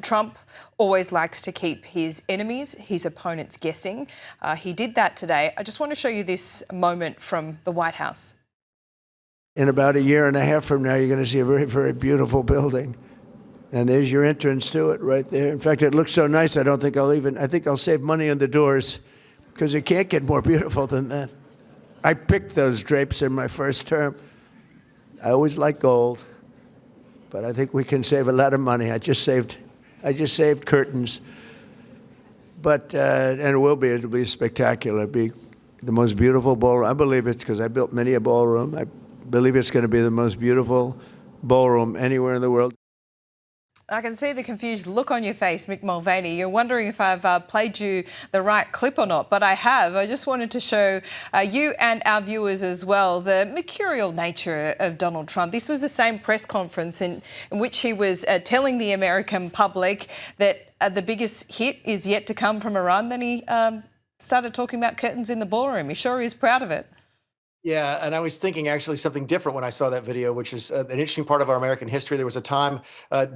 Trump always likes to keep his enemies, his opponents guessing. He did that today. I just want to show you this moment from the White House. In about a year and a half from now, you're going to see a very, very beautiful building. And there's your entrance to it right there. In fact, it looks so nice, I think I'll save money on the doors because it can't get more beautiful than that. I picked those drapes in my first term. I always like gold, but I think we can save a lot of money. I just saved curtains. But, and it'll be spectacular. It'll be the most beautiful ballroom. I believe it because I built many a ballroom. I believe it's going to be the most beautiful ballroom anywhere in the world. I can see the confused look on your face, Mick Mulvaney. You're wondering if I've played you the right clip or not, but I have. I just wanted to show you and our viewers as well the mercurial nature of Donald Trump. This was the same press conference in which he was telling the American public that the biggest hit is yet to come from Iran. Then he started talking about curtains in the ballroom. He sure is proud of it. Yeah, and I was thinking actually something different when I saw that video, which is an interesting part of our American history. There was a time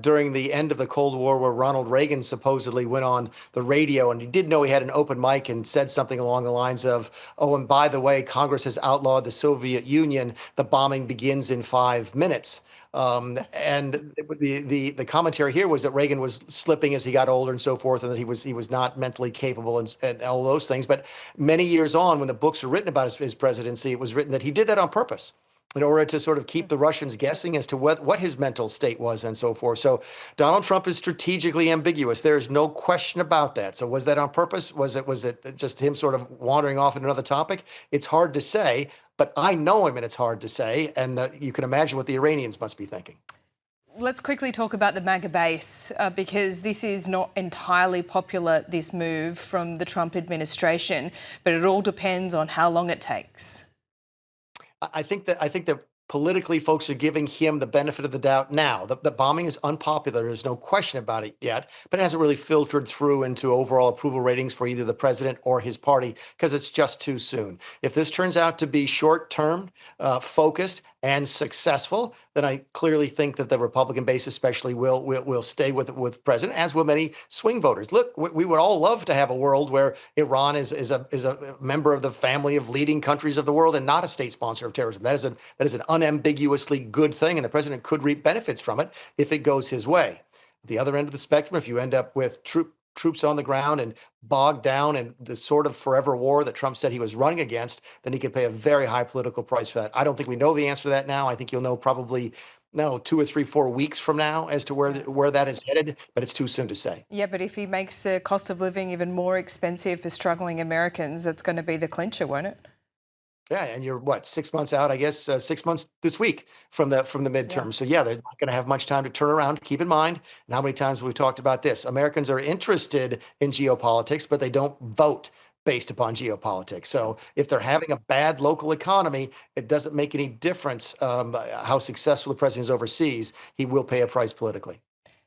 during the end of the Cold War where Ronald Reagan supposedly went on the radio, and he did know he had an open mic and said something along the lines of, "Oh, and by the way, Congress has outlawed the Soviet Union. The bombing begins in 5 minutes." And the commentary here was that Reagan was slipping as he got older and so forth, and that he was not mentally capable and all those things. But many years on, when the books were written about his presidency, it was written that he did that on purpose in order to sort of keep the Russians guessing as to what his mental state was and so forth. So Donald Trump is strategically ambiguous. There is no question about that. So was that on purpose? Was it just him sort of wandering off into another topic? It's hard to say, but I know him and it's hard to say. And you can imagine what the Iranians must be thinking. Let's quickly talk about the MAGA base because this is not entirely popular, this move from the Trump administration, but it all depends on how long it takes. I think that politically folks are giving him the benefit of the doubt now. The bombing is unpopular. There's no question about it yet, but it hasn't really filtered through into overall approval ratings for either the president or his party because it's just too soon. If this turns out to be short-term, focused, and successful, then I clearly think that the Republican base especially will stay with president, as will many swing voters. Look, we would all love to have a world where Iran is a member of the family of leading countries of the world and not a state sponsor of terrorism. That is an unambiguously good thing, and the president could reap benefits from it if it goes his way. At the other end of the spectrum, if you end up with troops on the ground and bogged down in the sort of forever war that Trump said he was running against, then he could pay a very high political price for that. I don't think we know the answer to that now. I think you'll know probably 2 or 3, 4 weeks from now as to where that is headed, but it's too soon to say. Yeah, but if he makes the cost of living even more expensive for struggling Americans, that's going to be the clincher, won't it? Yeah, and you're 6 months out, I guess, 6 months this week from the midterm. Yeah. So yeah, they're not going to have much time to turn around. Keep in mind, and how many times we've talked about this. Americans are interested in geopolitics, but they don't vote based upon geopolitics. So if they're having a bad local economy, it doesn't make any difference how successful the president is overseas. He will pay a price politically.